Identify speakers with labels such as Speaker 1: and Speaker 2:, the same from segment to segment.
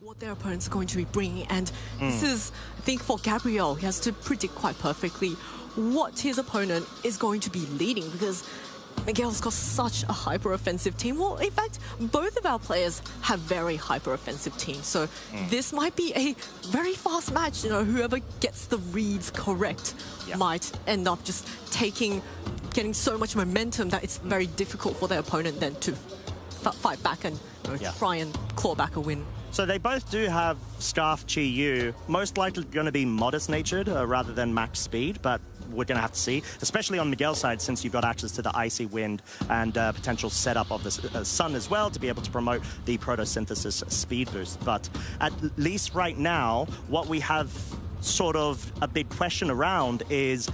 Speaker 1: what their opponents are going to be bringing. And this is, I think, for Gabriel, he has to predict quite perfectly what his opponent is going to be leading, because Miguel's got such a hyper-offensive team. Well, in fact, both of our players have very hyper-offensive teams. So this might be a very fast match. You know, whoever gets the reads correct might end up just getting so much momentum that it's very difficult for their opponent then to fight back and try and claw back a win.
Speaker 2: So they both do have Scarf Chi Yu, most likely going to be modest-natured rather than max speed, but we're going to have to see, especially on Miguel's side, since you've got access to the Icy Wind and potential setup of the Sun as well to be able to promote the photosynthesis speed boost. But at least right now, what we have sort of a big question around is,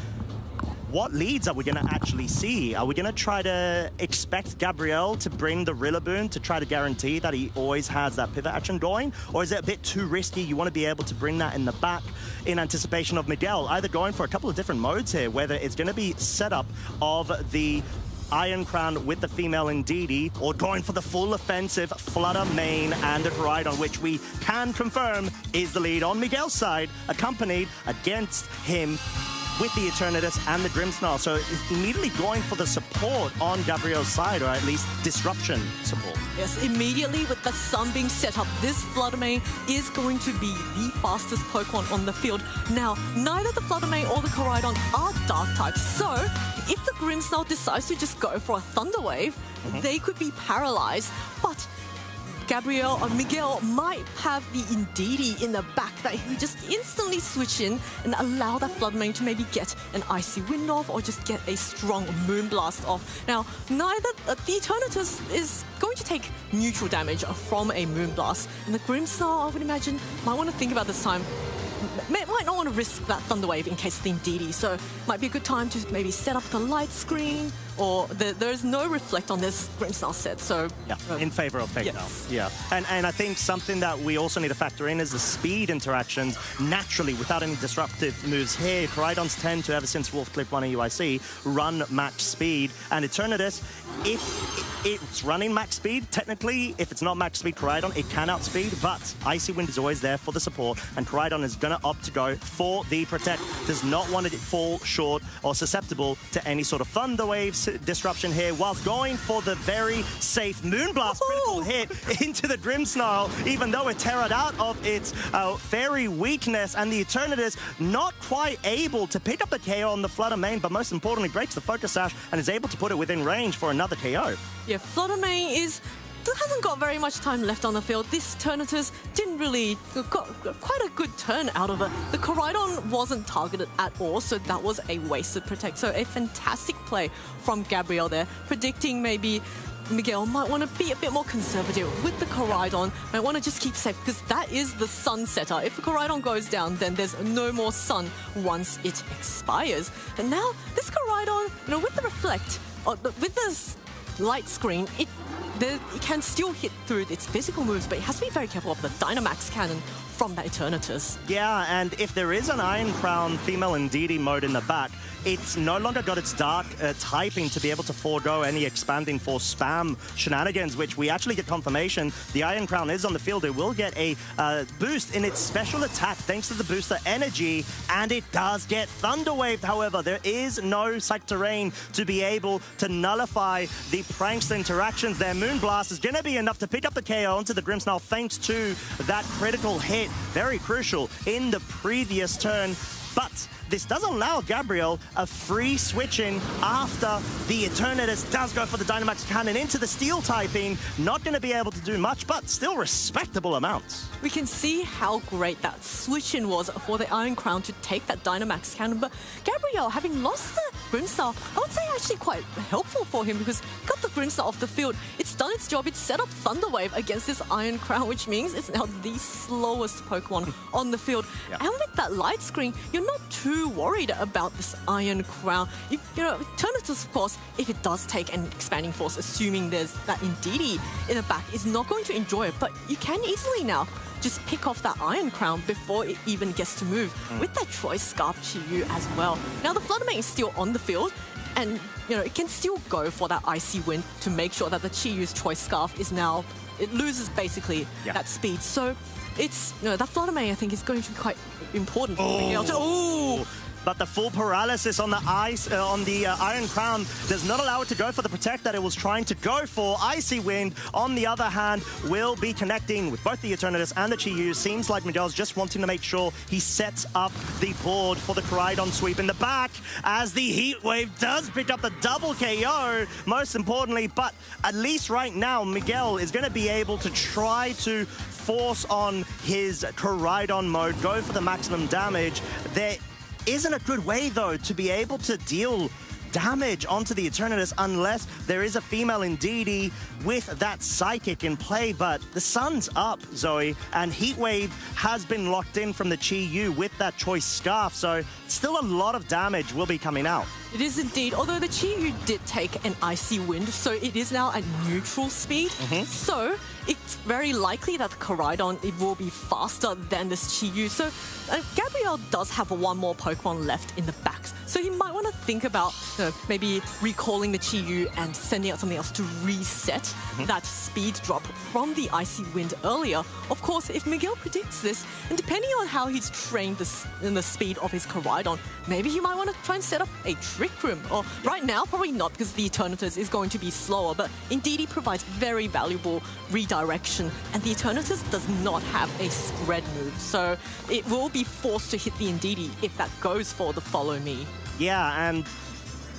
Speaker 2: what leads are we going to actually see? Are we going to try to expect Gabriel to bring the Rillaboom to try to guarantee that he always has that pivot action going? Or is it a bit too risky? You want to be able to bring that in the back in anticipation of Miguel, either going for a couple of different modes here, whether it's going to be setup of the Iron Crown with the female Indeedee, or going for the full offensive Flutter main and the Koraidon, which we can confirm is the lead on Miguel's side, accompanied against him with the Eternatus and the Grimmsnarl. So it's immediately going for the support on Gabriel's side, or at least disruption support.
Speaker 1: Yes, immediately with the Sun being set up, this Fluttermane is going to be the fastest Pokemon on the field. Now, neither the Fluttermane or the Koraidon are Dark types, so if the Grimmsnarl decides to just go for a Thunder Wave, they could be paralyzed, but Gabriel or Miguel might have the Indeedee in the back that he just instantly switch in and allow that Floodmane to maybe get an Icy Wind off or just get a strong Moonblast off. Now, neither the Eternatus is going to take neutral damage from a Moonblast, and the Grimmsnarl, I would imagine, might want to think about this time. Might not want to risk that Thunder Wave in case of the Indeedee, so might be a good time to maybe set up the light screen, or there's no Reflect on this Grimmsnarl set, so...
Speaker 2: Yeah, in favor of Fake now. Yeah, and I think something that we also need to factor in is the speed interactions naturally without any disruptive moves here. Koraidons tend to, ever since Wolf Clip 1 in UIC, run max speed, and Eternatus, if it's running max speed, technically, if it's not max speed Koraidon, it can outspeed, but Icy Wind is always there for the support, and Koraidon is going to opt to go for the Protect. Does not want to fall short or susceptible to any sort of Thunder Waves disruption here, whilst going for the very safe Moonblast critical hit into the Grimmsnarl, even though it terrored out of its fairy weakness, and the Eternatus not quite able to pick up the KO on the Fluttermane, but most importantly breaks the Focus Sash and is able to put it within range for another KO.
Speaker 1: Yeah, Fluttermane hasn't got very much time left on the field. This Eternatus didn't really got quite a good turn out of it. The Koraidon wasn't targeted at all, so that was a wasted Protect. So a fantastic play from Gabriel there, predicting maybe Miguel might want to be a bit more conservative with the Koraidon, might want to just keep safe, because that is the Sun setter. If the Koraidon goes down, then there's no more Sun once it expires. And now this Koraidon, with the Reflect, with this light screen, it can still hit through its physical moves, but it has to be very careful of the Dynamax cannon from that Eternatus.
Speaker 2: Yeah, and if there is an Iron Crown female Indeedee mode in the back, it's no longer got its Dark typing to be able to forego any Expanding Force spam shenanigans, which we actually get confirmation. The Iron Crown is on the field. It will get a boost in its special attack thanks to the booster energy, and it does get Thunder Waved. However, there is no Psych Terrain to be able to nullify the Prankster interactions there. Moonblast is going to be enough to pick up the KO onto the Grimmsnarl thanks to that critical hit. Very crucial in the previous turn, but this does allow Gabriel a free switching after the Eternatus does go for the Dynamax Cannon into the Steel typing. Not going to be able to do much, but still respectable amounts.
Speaker 1: We can see how great that switch-in was for the Iron Crown to take that Dynamax Cannon, but Gabriel, having lost the Grimmsnarl, I would say actually quite helpful for him, because got the Grimmsnarl off the field. It's done its job. It's set up Thunder Wave against this Iron Crown, which means it's now the slowest Pokemon on the field. Yeah. And with that light screen, you're not too worried about this Iron Crown. Eternatus, of course, if it does take an Expanding Force, assuming there's that Indeedee in the back, is not going to enjoy it, but you can easily now just pick off that Iron Crown before it even gets to move with that Choice Scarf Chi Yu as well. Now the Fluttermane is still on the field, and it can still go for that Icy Wind to make sure that the Chi Yu's Choice Scarf is now, it loses basically that speed. So it's, that Flutter Mane, I think, is going to be quite important.
Speaker 2: Oh. But the full paralysis on the ice, on the Iron Crown does not allow it to go for the protect that it was trying to go for. Icy Wind, on the other hand, will be connecting with both the Eternatus and the Chi-Yu. Seems like Miguel's just wanting to make sure he sets up the board for the Koraidon sweep in the back, as the Heat Wave does pick up the double KO, most importantly. But at least right now, Miguel is going to be able to try to force on his Koraidon mode, go for the maximum damage. There isn't a good way, though, to be able to deal damage onto the Eternatus unless there is a female Indeedee with that Psychic in play. But the sun's up, Zoe, and Heatwave has been locked in from the Chi-Yu with that Choice Scarf, so still a lot of damage will be coming out.
Speaker 1: It is indeed, although the Chi-Yu did take an Icy Wind, so it is now at neutral speed. So it's very likely that the Koraidon, it will be faster than this Chi-Yu. So Gabriel does have one more Pokemon left in the back, so he might want to think about maybe recalling the Chi-Yu and sending out something else to reset that speed drop from the Icy Wind earlier. Of course, if Miguel predicts this, and depending on how he's trained in the speed of his Koraidon, maybe he might want to try and set up a Trick Room. Or right now, probably not, because the Eternatus is going to be slower, but Indeedee provides very valuable redirection, and the Eternatus does not have a spread move, so it will be forced to hit the Indeedee if that goes for the Follow Me.
Speaker 2: Yeah, and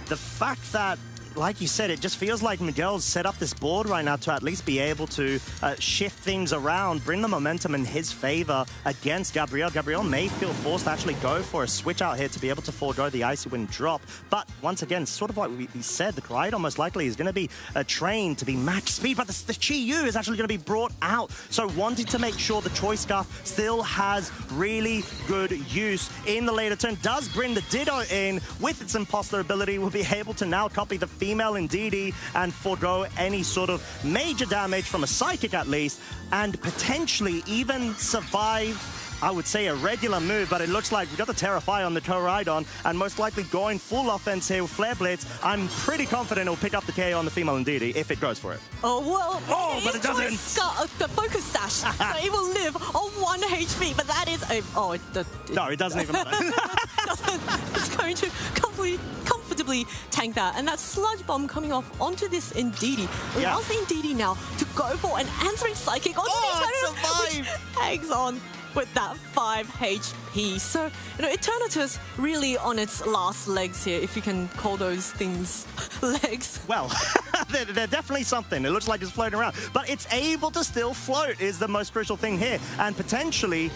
Speaker 2: the fact that, like you said, it just feels like Miguel's set up this board right now to at least be able to shift things around, bring the momentum in his favor against Gabriel. Gabriel may feel forced to actually go for a switch out here to be able to forego the Icy Wind drop. But once again, sort of like we said, the Koraidon most likely is going to be trained to be max speed, but the Chi-Yu is actually going to be brought out. So wanting to make sure the Choice Scarf still has really good use in the later turn. Does bring the Ditto in with its imposter ability. Will be able to now copy the female Indeedee and forego any sort of major damage from a Psychic at least, and potentially even survive, I would say, a regular move. But it looks like we've got the Terrify on the Koraidon, and most likely going full offense here with Flare Blitz. I'm pretty confident it'll pick up the KO on the female Indeedee if it goes for it.
Speaker 1: Oh, well,
Speaker 2: but it doesn't.
Speaker 1: The Focus Sash, so it will live on 1 HP, but that is a...
Speaker 2: No, it doesn't even matter.
Speaker 1: It's going to comfortably tank that, and that Sludge Bomb coming off onto this Indeedee allows the Indeedee now to go for an answering Psychic onto the Eternatus, which hangs on with that 5 HP. So, Eternatus really on its last legs here, if you can call those things legs.
Speaker 2: Well, they're definitely something. It looks like it's floating around, but it's able to still float is the most crucial thing here. And potentially,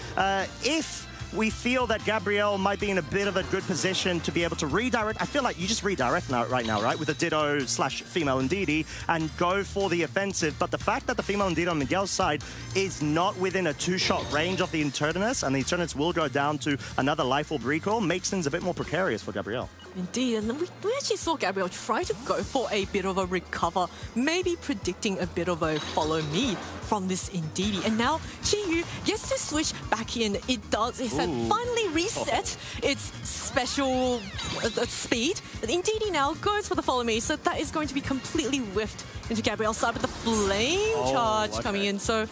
Speaker 2: if we feel that Gabriel might be in a bit of a good position to be able to redirect. I feel like you just redirect right now, right? With a Ditto / female Indeedee and go for the offensive. But the fact that the female Indeedee on Miguel's side is not within a 2-shot range of the Eternatus, and the Eternatus will go down to another Life Orb recall, makes things a bit more precarious for Gabriel.
Speaker 1: Indeed, and we actually saw Gabriel try to go for a bit of a recover, maybe predicting a bit of a follow me from this Indeedee. And now Chi-Yu gets to switch back in. It does. It said finally reset its special speed. And Indeedee now goes for the follow me, so that is going to be completely whiffed into Gabriel's side with the Flame Charge coming in. So,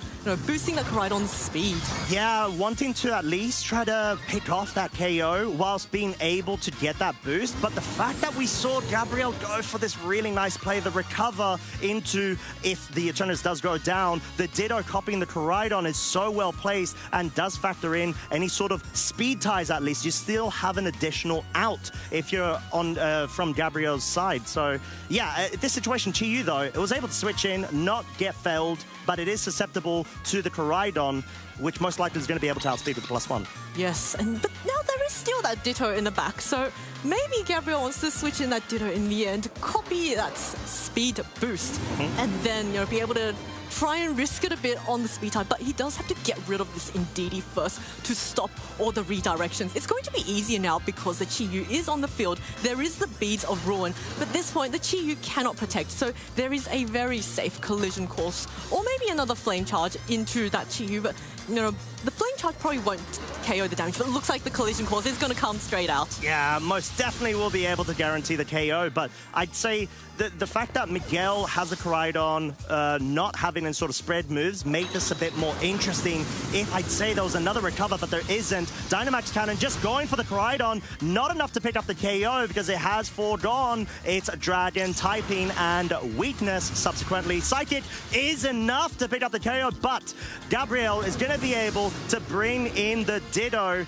Speaker 1: boosting that Koraidon's speed.
Speaker 2: Yeah, wanting to at least try to pick off that KO whilst being able to get that boost. But the fact that we saw Gabriel go for this really nice play, the recover into, if the Eternatus does go down, the Ditto copying the Koraidon is so well placed and does factor in any sort of speed ties at least. You still have an additional out if you're on from Gabriel's side. So, yeah, this situation, Chi-Yu, though, it was able to switch in, not get felled, but it is susceptible to the Koraidon, which most likely is going to be able to outspeed with +1.
Speaker 1: Yes, but now there is still that Ditto in the back, so maybe Gabriel wants to switch in that Ditto in the end, copy that speed boost, and then be able to try and risk it a bit on the speed type, but he does have to get rid of this Indeedee first to stop all the redirections. It's going to be easier now because the Chi-Yu is on the field. There is the Beads of Ruin, but at this point the Chi-Yu cannot protect, so there is a very safe collision course, or maybe another Flame Charge into that Chi-Yu, but the Flame Charge probably won't KO the damage, but it looks like the collision course is going to come straight out.
Speaker 2: Yeah, most definitely will be able to guarantee the KO, but I'd say the fact that Miguel has a Koraidon, not having any sort of spread moves, made this a bit more interesting. If I'd say there was another recover, but there isn't. Dynamax Cannon just going for the Koraidon, not enough to pick up the KO because it has foregone its Dragon typing and weakness subsequently. Psychic is enough to pick up the KO, but Gabriel is going to be able to bring in the Ditto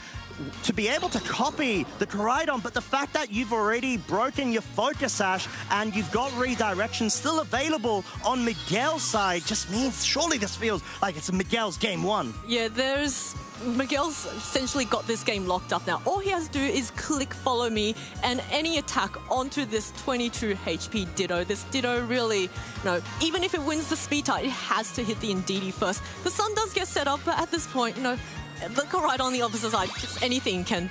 Speaker 2: to be able to copy the Koraidon, but the fact that you've already broken your Focus Sash and you've got redirection still available on Miguel's side just means surely this feels like it's Miguel's game one.
Speaker 1: Yeah, Miguel's essentially got this game locked up now. All he has to do is click follow me and any attack onto this 22 HP Ditto. This Ditto really, even if it wins the speed tie, it has to hit the Indeedee first. The Sun does get set up, but at this point, the Koraidon on the opposite side, just anything can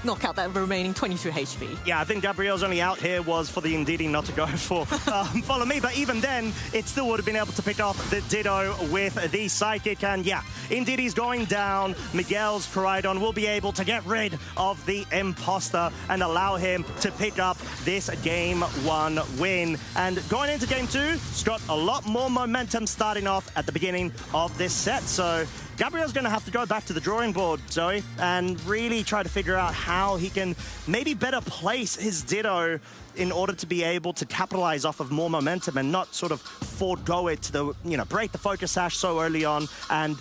Speaker 1: knock out that remaining 22 HP.
Speaker 2: Yeah, I think Gabriel's only out here was for the Indeedee not to go for follow me, but even then, it still would have been able to pick off the Ditto with the Psychic, and yeah, Indeedee's going down. Miguel's Koraidon will be able to get rid of the Imposter and allow him to pick up this game one win. And going into game two, it's got a lot more momentum starting off at the beginning of this set, so Gabriel's going to have to go back to the drawing board, Zoe, and really try to figure out how he can maybe better place his Ditto in order to be able to capitalize off of more momentum and not sort of forego it to break the Focus Sash so early on and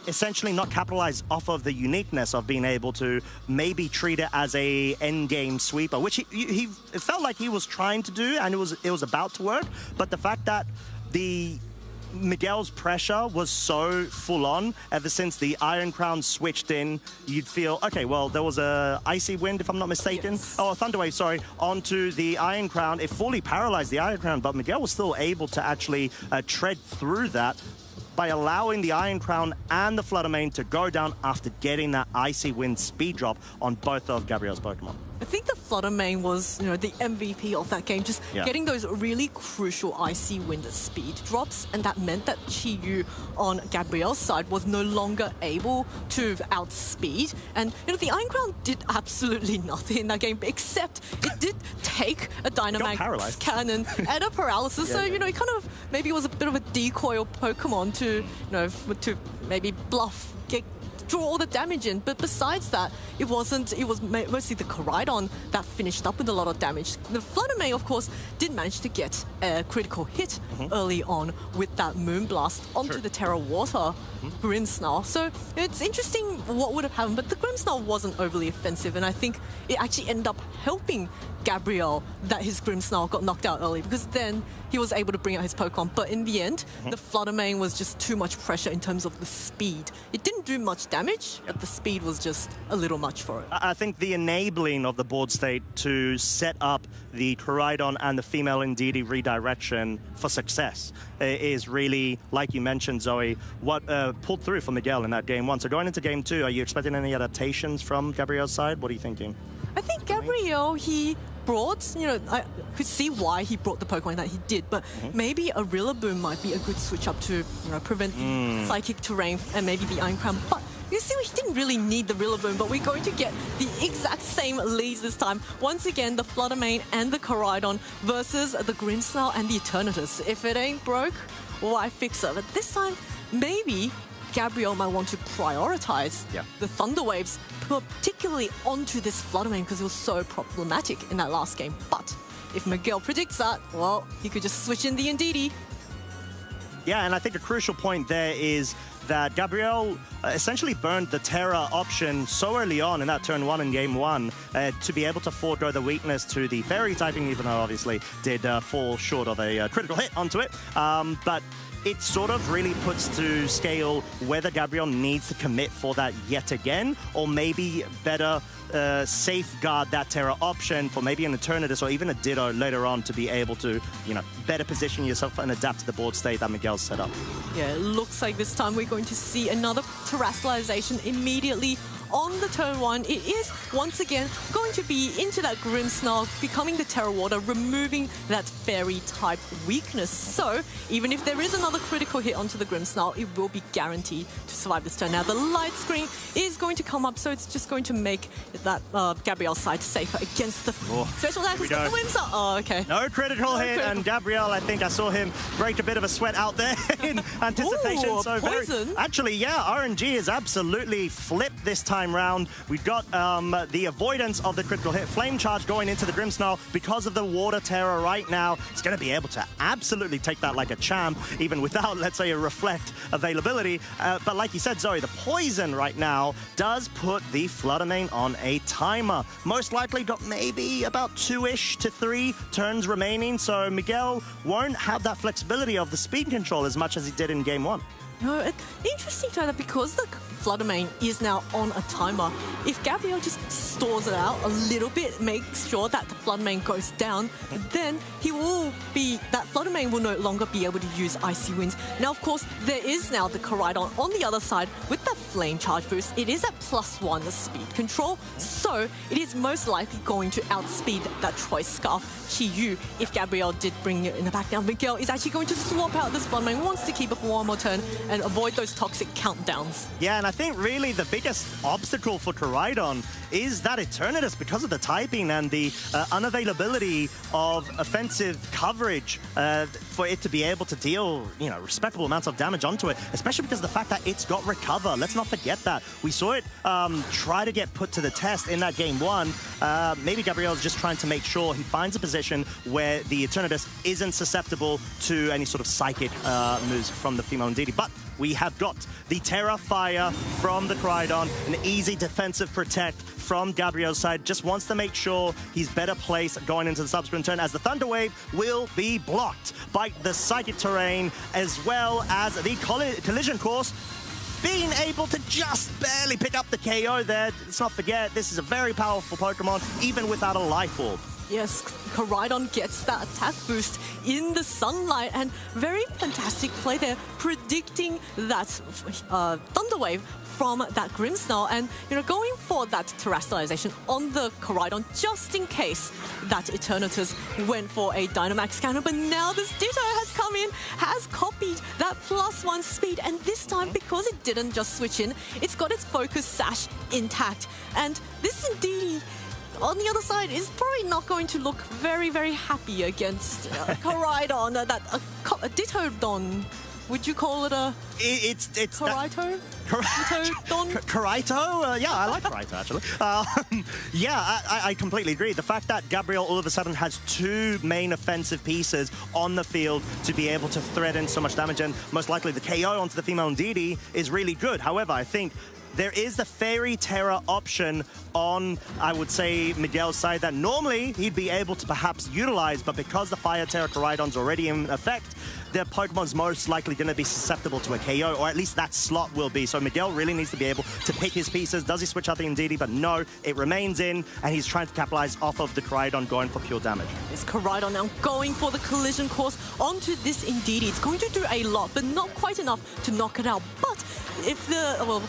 Speaker 2: essentially not capitalize off of the uniqueness of being able to maybe treat it as a endgame sweeper, which it felt like he was trying to do, and it was about to work. But the fact that Miguel's pressure was so full on ever since the Iron Crown switched in, you'd feel, okay, well, there was a Icy Wind, if I'm not mistaken.
Speaker 1: Yes.
Speaker 2: Oh, a Thunder Wave, sorry, onto the Iron Crown. It fully paralyzed the Iron Crown, but Miguel was still able to actually tread through that by allowing the Iron Crown and the Flutter Mane to go down after getting that Icy Wind speed drop on both of Gabriel's Pokemon.
Speaker 1: I think the Flutter Mane was, the MVP of that game, just getting those really crucial Icy Wind speed drops, and that meant that Chi-Yu on Gabriel's side was no longer able to outspeed. And, the Iron Crown did absolutely nothing in that game, except it did take a Dynamax Cannon and a Paralysis, so, it kind of maybe was a bit of a decoy or Pokemon to, to maybe bluff, draw all the damage in. But besides that, it was mostly the Koraidon that finished up with a lot of damage. The Flutter Mane, of course, did manage to get a critical hit early on with that Moonblast onto the Terra Water Grimmsnarl. So it's interesting what would have happened, but the Grimmsnarl wasn't overly offensive, and I think it actually ended up helping Gabriel that his Grimmsnarl got knocked out early, because then he was able to bring out his Pokemon. But in the end, the Flutter Mane was just too much pressure in terms of the speed. It didn't do much damage, but the speed was just a little much for it.
Speaker 2: I think the enabling of the board state to set up the Koraidon and the female Indeedee redirection for success is really, like you mentioned, Zoe, what pulled through for Miguel in that game one. So going into game two, are you expecting any adaptations from Gabriel's side? What are you thinking?
Speaker 1: I think Gabriel, he brought, I could see why he brought the Pokemon that he did, but maybe a Rillaboom might be a good switch up to, prevent the Psychic Terrain and maybe the Iron Crown. But you see, he didn't really need the Rillaboom, but we're going to get the exact same leads this time. Once again, the Flutter Mane and the Koraidon versus the Grimmsnarl and the Eternatus. If it ain't broke, why fix it? But this time, maybe Gabriel might want to prioritize the Thunder Waves, particularly onto this Flutter Mane, because it was so problematic in that last game. But if Miguel predicts that, well, he could just switch in the Indeedee.
Speaker 2: Yeah, and I think a crucial point there is that Gabriel essentially burned the Terra option so early on in that turn one in game one to be able to forego the weakness to the Fairy typing, even though obviously did fall short of a critical hit onto it. But it sort of really puts to scale whether Gabriel needs to commit for that yet again, or maybe better safeguard that Terra option for maybe an Eternatus or even a Ditto later on to be able to, better position yourself and adapt to the board state that Miguel set up.
Speaker 1: Yeah, it looks like this time we're going to see another Terrestrialization immediately on the turn one. It is, once again, going to be into that Grimmsnarl, becoming the Terra Water, removing that fairy-type weakness. So, even if there is another critical hit onto the Grimmsnarl, it will be guaranteed to survive this turn. Now, the light screen is going to come up, so it's just going to make that Gabriel's side safer against the special attack. Oh, okay.
Speaker 2: No critical hit, and Gabriel, I think I saw him break a bit of a sweat out there in anticipation.
Speaker 1: Ooh,
Speaker 2: so
Speaker 1: poison.
Speaker 2: Actually, yeah, RNG is absolutely flipped this time round. We've got the avoidance of the critical hit. Flame Charge going into the Grimmsnarl because of the Water Terror right now. It's going to be able to absolutely take that like a champ, even without, let's say, a Reflect availability. But like you said, Zoe, the poison right now does put the Fluttermane on a timer. Most likely got maybe about 2-ish to 3 turns remaining, so Miguel won't have that flexibility of the speed control as much as he did in game 1.
Speaker 1: No, interesting to that because the Fluttermane is now on a timer. If Gabriel just stores it out a little bit, makes sure that the Fluttermane goes down, then that Fluttermane will no longer be able to use Icy Winds. Now, of course, there is now the Koraidon on the other side with that Flame Charge boost. It is at +1 speed control, so it is most likely going to outspeed that Choice Scarf Chi-Yu if Gabriel did bring it in the back. Now, Miguel is actually going to swap out this Fluttermane, wants to keep it for one more turn and avoid those toxic countdowns.
Speaker 2: Yeah, and I think really the biggest obstacle for Koraidon is that Eternatus because of the typing and the unavailability of offensive coverage for it to be able to deal, respectable amounts of damage onto it, especially because of the fact that it's got Recover. Let's not forget that. We saw it try to get put to the test in that game 1. Maybe Gabriel's just trying to make sure he finds a position where the Eternatus isn't susceptible to any sort of psychic moves from the female Ndidi. But we have got the Terra Fire from the Koraidon, an easy defensive protect from Gabriel's side. Just wants to make sure he's better placed going into the subsequent turn, as the Thunder Wave will be blocked by the Psychic Terrain, as well as the Collision Course being able to just barely pick up the KO there. Let's not forget, this is a very powerful Pokemon, even without a Life Orb.
Speaker 1: Yes, Koraidon gets that attack boost in the sunlight, and very fantastic play there, predicting that Thunder Wave from that Grimmsnarl, and going for that Terrestrialization on the Koraidon just in case that Eternatus went for a Dynamax scanner. But now this Ditto has come in, has copied that +1 speed, and this time, because it didn't just switch in, it's got its Focus Sash intact, and this indeed on the other side is probably not going to look very, very happy against Koraidon, a Ditto-Don. Would you call it a...
Speaker 2: It's
Speaker 1: Koraito?
Speaker 2: Koraito? Yeah, I like Koraito, actually. Yeah, I completely agree. The fact that Gabriel all of a sudden has 2 main offensive pieces on the field to be able to thread in so much damage, and most likely the KO onto the female Ndidi is really good. However, I think there is the Fairy Terror option on, I would say, Miguel's side that normally he'd be able to perhaps utilize, but because the Fire Terror Koraidon's already in effect, their Pokemon's most likely going to be susceptible to a KO, or at least that slot will be. So Miguel really needs to be able to pick his pieces. Does he switch out the Ndidi? But no, it remains in, and he's trying to capitalize off of the Koraidon going for pure damage.
Speaker 1: This Koraidon now going for the Collision Course onto this Ndidi. It's going to do a lot, but not quite enough to knock it out. But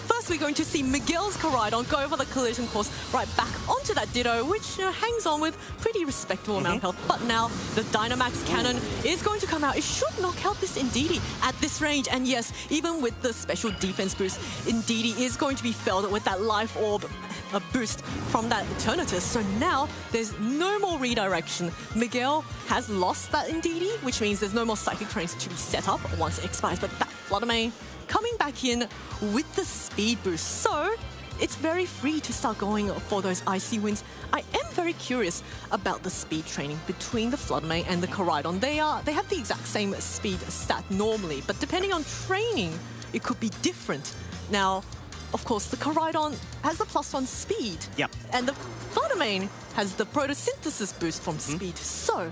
Speaker 1: first we're going to see Miguel's Koraidon go for the Collision Course right back onto that Ditto, which hangs on with pretty respectable amount of health. But now the Dynamax Cannon is going to come out. It should knock out this Ndidi at this range. And yes, even with the special defense boost, Ndidi is going to be felled with that Life Orb boost from that Eternatus. So now there's no more redirection. Miguel has lost that Ndidi, which means there's no more Psychic Trains to be set up once it expires. But that Fluttermane coming back in with the speed boost. So it's very free to start going for those Icy Winds. I am very curious about the speed training between the Fluttermane and the Koraidon. They have the exact same speed stat normally, but depending on training, it could be different. Now, of course, the Koraidon has the +1 speed.
Speaker 2: Yep.
Speaker 1: And the Fluttermane has the Photosynthesis boost from speed. So,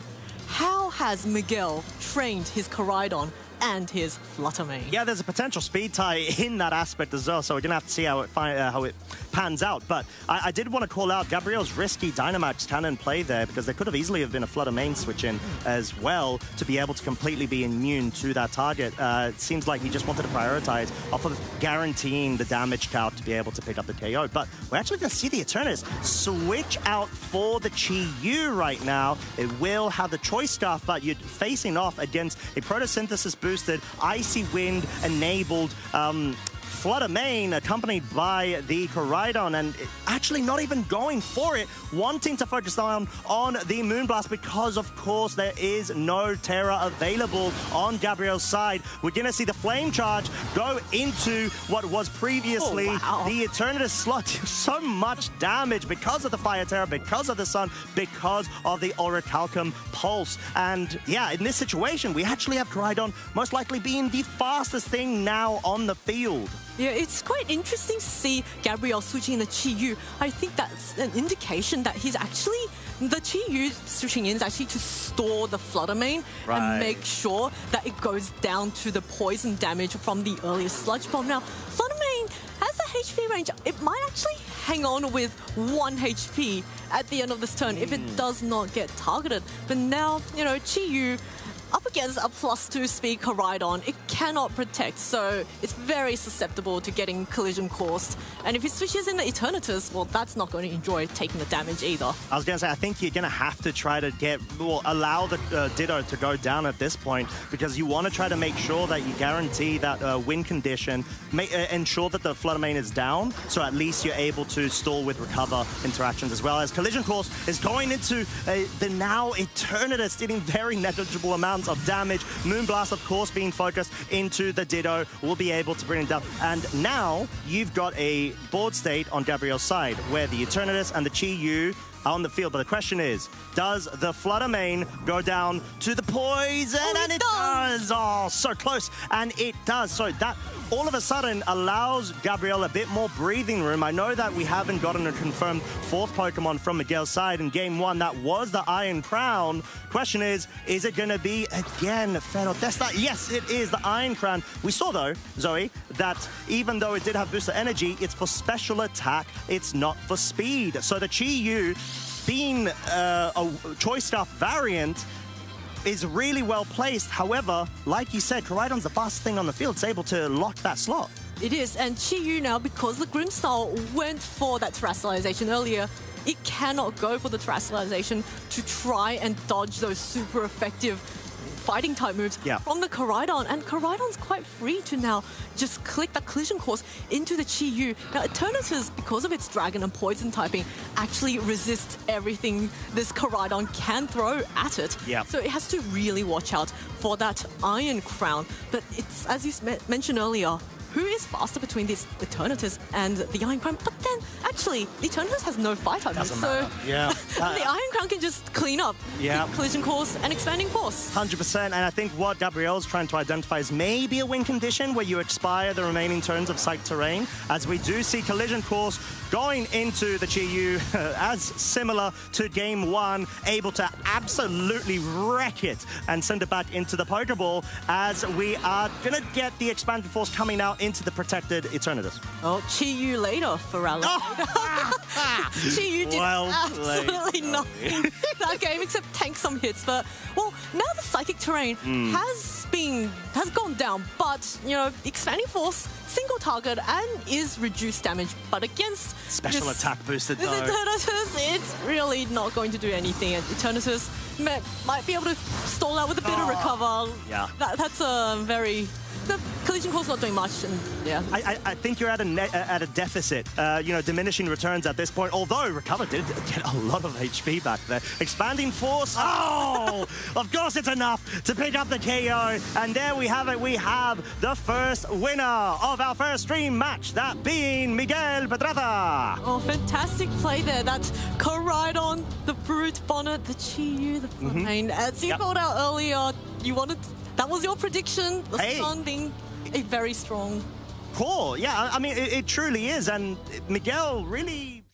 Speaker 1: how has Miguel trained his Koraidon and his Flutter Mane.
Speaker 2: Yeah, there's a potential speed tie in that aspect as well, so we're going to have to see how it pans out. But I did want to call out Gabriel's risky Dynamax cannon play there, because there could have easily have been a Flutter Mane switch in as well to be able to completely be immune to that target. It seems like he just wanted to prioritize off of guaranteeing the damage count to be able to pick up the KO. But we're actually going to see the Eternus switch out for the Chi-Yu right now. It will have the Choice Scarf, but you're facing off against a Photosynthesis boosted, Icy Wind enabled Flutter Mane, accompanied by the Koraidon, and actually not even going for it, wanting to focus on the Moonblast because, of course, there is no Terra available on Gabriel's side. We're going to see the Flame Charge go into what was previously the Eternatus slot. So much damage because of the Fire Terra, because of the Sun, because of the Orichalcum Pulse. And yeah, in this situation, we actually have Koraidon most likely being the fastest thing now on the field.
Speaker 1: Yeah, it's quite interesting to see Gabriel switching the Chi-Yu. I think that's an indication that he's actually, the Chi-Yu switching in is actually to store the Flutter Mane and make sure that it goes down to the poison damage from the earlier Sludge Bomb. Now, Flutter Mane has a HP range. It might actually hang on with 1 HP at the end of this turn if it does not get targeted. But now, you know, Chi-Yu up against a +2 speed Koraidon, it cannot protect, so it's very susceptible to getting collision coursed. And if he switches in the Eternatus, well, that's not going to enjoy taking the damage either.
Speaker 2: I was going to say, I think you're going to have to try to allow the Ditto to go down at this point, because you want to try to make sure that you guarantee that win condition, ensure that the Flutter Mane is down, so at least you're able to stall with recover interactions, as well as collision course is going into the now Eternatus, dealing very negligible amounts of damage. Moonblast, of course, being focused into the Ditto, will be able to bring it down. And now you've got a board state on Gabriel's side where the Eternatus and the Chi-Yu are on the field. But the question is, does the Flutter Mane go down to the poison? And it does! Oh, so close. And it does. So that all of a sudden allows Gabriel a bit more breathing room. I know that we haven't gotten a confirmed 4th Pokemon from Miguel's side in Game 1. That was the Iron Crown. Question is it going to be, again, Fenotesta? Yes, it is the Iron Crown. We saw, though, Zoe, that even though it did have booster energy, it's for special attack, it's not for speed. So the Chi-Yu, being a Choice Scarf variant, is really well placed. However, like you said, Koraidon's the fastest thing on the field. It's able to lock that slot.
Speaker 1: It is, and Chi-Yu now, because the Grimmsnarl went for that Terrestrialization earlier, it cannot go for the Terrestrialization to try and dodge those super effective fighting type moves from the Koraidon, and Koraidon's quite free to now just click that collision course into the Chi-Yu. Now, Eternatus, because of its dragon and poison typing, actually resists everything this Koraidon can throw at it. So it has to really watch out for that Iron Crown. But it's, as you mentioned earlier, who is faster between this Eternatus and the Iron Crown? But then, actually, the Eternatus has no fire type, so the Iron Crown can just clean up collision course and expanding force.
Speaker 2: 100%, and I think what Gabriel's trying to identify is maybe a win condition where you expire the remaining turns of Psych Terrain, as we do see collision course going into the Chi-Yu, as similar to Game 1, able to absolutely wreck it and send it back into the Pokeball, as we are going to get the expanded force coming out into the protected Eternatus.
Speaker 1: Oh, Chi-Yu later for Alex. Chi-Yu did absolutely nothing that game except tank some hits. But, well, now the Psychic Terrain has gone down, but, you know, expanding force, single target, and is reduced damage. But against
Speaker 2: special attack boosted, though.
Speaker 1: Eternatus, it's really not going to do anything. And Eternatus might be able to stall out with a bit of recover. That's a very... The collision course not doing much, and
Speaker 2: I think you're at a deficit. You know, diminishing returns at this point. Although Recover did get a lot of HP back there. Expanding force. Oh, of course it's enough to pick up the KO. And there we have it. We have the first winner of our first stream match. That being Miguel Pedroaza.
Speaker 1: Oh, fantastic play there. That Koraidon, the Brute Bonnet, the Chi-Yu, the Flutter Mane. As you called out earlier, you wanted. That was your prediction, the Sun being a very strong
Speaker 2: core. Yeah, I mean, it truly is. And Miguel really